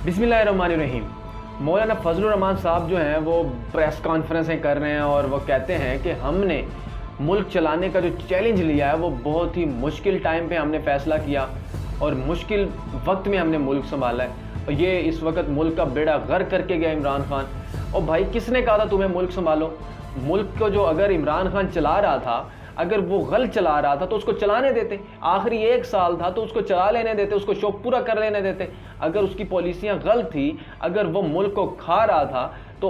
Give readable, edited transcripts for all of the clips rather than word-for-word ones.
बिस्मिल्लाहिर्रहमानिर्रहीम। मौलाना फजलुर रहमान साहब जो हैं वो प्रेस कॉन्फ्रेंसें कर रहे हैं और वो कहते हैं कि हमने मुल्क चलाने का जो चैलेंज लिया है वो बहुत ही मुश्किल टाइम पे हमने फ़ैसला किया और मुश्किल वक्त में हमने मुल्क संभाला है। और ये इस वक्त मुल्क का बेड़ा गर्क करके गया इमरान खान। और भाई किसने कहा था तुम्हें मुल्क संभालो? मुल्क को जो अगर इमरान खान चला रहा था, अगर वो गलत चला रहा था तो उसको चलाने देते। आखिरी 1 साल था तो उसको चला लेने देते, उसको शौक पूरा कर लेने देते। अगर उसकी पॉलिसियाँ गलत थी, अगर वो मुल्क को खा रहा था तो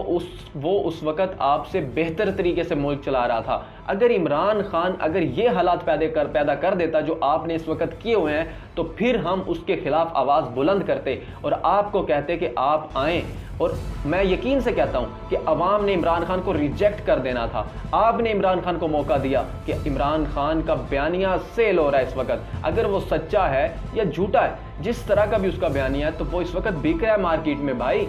वो उस वक़्त आपसे बेहतर तरीके से मुल्क चला रहा था। अगर इमरान खान अगर ये हालात पैदा कर देता जो आपने इस वक्त किए हुए हैं, तो फिर हम उसके ख़िलाफ़ आवाज़ बुलंद करते और आपको कहते कि आप आएँ। और मैं यकीन से कहता हूँ कि अवाम ने इमरान खान को रिजेक्ट कर देना था। आपने इमरान खान को मौका दिया कि इमरान खान का बयानिया सेल हो रहा है इस वक्त, अगर वो सच्चा है या झूठा है, जिस तरह का भी उसका बयानिया है, तो वो इस वक्त बिक रहा है मार्केट में। भाई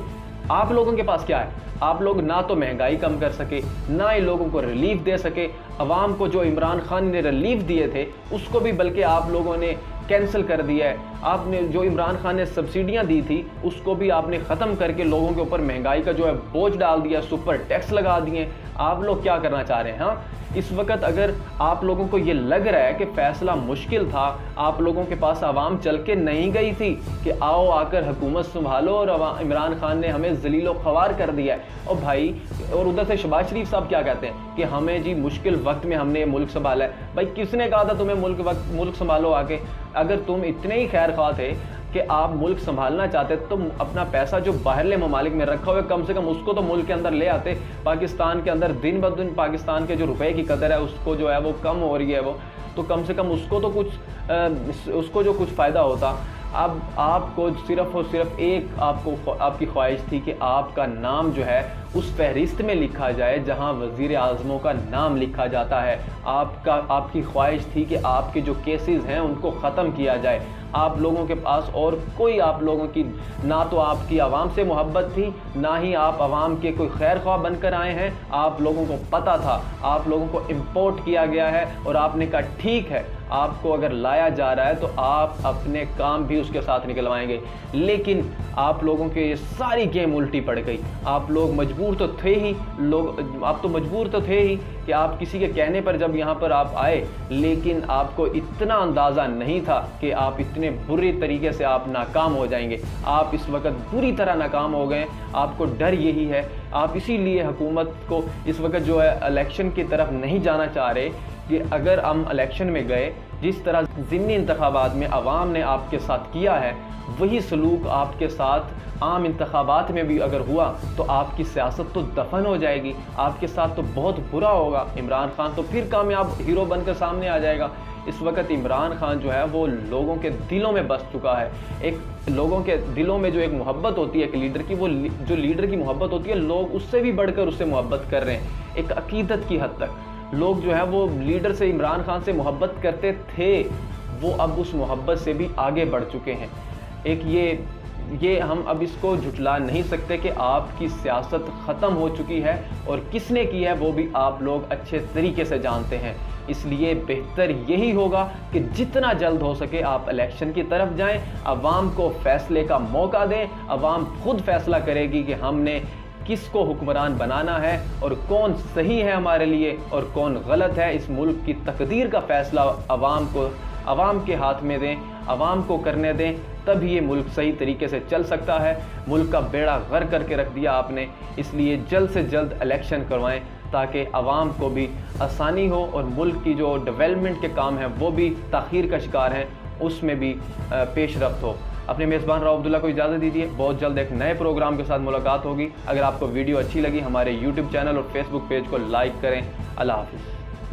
आप लोगों के पास क्या है? आप लोग ना तो महंगाई कम कर सके, ना ही लोगों को रिलीफ दे सके। अवाम को जो इमरान खान ने रिलीफ दिए थे उसको भी बल्कि आप लोगों ने कैंसिल कर दिया है। आपने जो इमरान खान ने सब्सिडियां दी थी उसको भी आपने ख़त्म करके लोगों के ऊपर महंगाई का जो है बोझ डाल दिया, सुपर टैक्स लगा दिए। आप लोग क्या करना चाह रहे हैं? हाँ, इस वक्त अगर आप लोगों को ये लग रहा है कि फ़ैसला मुश्किल था, आप लोगों के पास आवाम चल के नहीं गई थी कि आओ आकर हुकूमत संभालो, और इमरान खान ने हमें ज़लीलो ख्वार कर दिया है। और भाई, और उधर से शहबाज शरीफ साहब क्या कहते हैं कि हमें जी मुश्किल वक्त में हमने मुल्क संभाला है। भाई किसने कहा था तुम्हें मुल्क संभालो आके? अगर तुम इतने ही खैर ख्वाह थे कि आप मुल्क संभालना चाहते तो अपना पैसा जो बाहरले ममालिक में रखा हुआ है कम से कम उसको तो मुल्क के अंदर ले आते। पाकिस्तान के अंदर दिन ब दिन पाकिस्तान के जो रुपए की कदर है उसको जो है वो कम हो रही है, वो तो कम से कम उसको तो उसको जो कुछ फ़ायदा होता। अब आपको सिर्फ़ और सिर्फ एक आपकी ख्वाहिश थी कि आपका नाम जो है उस फहरिस्त में लिखा जाए जहां वज़ीर आज़मों का नाम लिखा जाता है। आपकी ख्वाहिश थी कि आपके जो केसेस हैं उनको ख़त्म किया जाए। आप लोगों के पास और कोई आप लोगों की ना तो आपकी आवाम से मोहब्बत थी, ना ही आप आवाम के कोई खैर ख्वाह बनकर आए हैं। आप लोगों को पता था, आप लोगों को इम्पोर्ट किया गया है और आपने कहा ठीक है, आपको अगर लाया जा रहा है तो आप अपने काम भी उसके साथ निकलवाएंगे। लेकिन आप लोगों के ये सारी गेम उल्टी पड़ गई। आप लोग मजबूर तो थे ही, आप तो मजबूर तो थे ही कि आप किसी के कहने पर जब यहाँ पर आप आए, लेकिन आपको इतना अंदाज़ा नहीं था कि आप इतने बुरे तरीके से आप नाकाम हो जाएंगे। आप इस वक्त बुरी तरह नाकाम हो गए। आपको डर यही है, आप इसीलिए हुकूमत को इस वक्त जो है इलेक्शन की तरफ नहीं जाना चाह रहे कि अगर हम इलेक्शन में गए, जिस तरह ज़िमनी इंतखाबात में आवाम ने आपके साथ किया है, वही सलूक आपके साथ आम इंतखाबात में भी अगर हुआ तो आपकी सियासत तो दफन हो जाएगी, आपके साथ तो बहुत बुरा होगा। इमरान खान तो फिर कामयाब हीरो बनकर सामने आ जाएगा। इस वक्त इमरान खान जो है वो लोगों के दिलों में बस चुका है। एक लोगों के दिलों में जो एक मोहब्बत होती है एक लीडर की, वो जो लीडर की मोहब्बत होती है, लोग उससे भी बढ़कर उससे मोहब्बत कर रहे हैं। एक अकीदत की हद तक लोग जो है वो लीडर से, इमरान खान से मोहब्बत करते थे, वो अब उस मोहब्बत से भी आगे बढ़ चुके हैं। एक ये हम अब इसको झुठला नहीं सकते कि आपकी सियासत ख़त्म हो चुकी है, और किसने की है वो भी आप लोग अच्छे तरीके से जानते हैं। इसलिए बेहतर यही होगा कि जितना जल्द हो सके आप इलेक्शन की तरफ जाएं, अवाम को फैसले का मौका दें। अवाम खुद फैसला करेगी कि हमने किसको हुक्मरान बनाना है और कौन सही है हमारे लिए और कौन गलत है। इस मुल्क की तकदीर का फैसला अवाम के हाथ में दें, अवाम को करने दें, तब ये मुल्क सही तरीके से चल सकता है। मुल्क का बेड़ा गर्क करके रख दिया आपने, इसलिए जल्द से जल्द इलेक्शन करवाएं ताकि अवाम को भी आसानी हो और मुल्क की जो डेवलपमेंट के काम हैं वो भी ताख़ीर का शिकार हैं, उसमें भी पेशरफ्त हो। अपने मेज़बान राव अब्दुल्ला को इजाज़त दीजिए। बहुत जल्द एक नए प्रोग्राम के साथ मुलाकात होगी। अगर आपको वीडियो अच्छी लगी, हमारे यूट्यूब चैनल और फेसबुक पेज को लाइक करें। अल्लाह हाफ़िज़।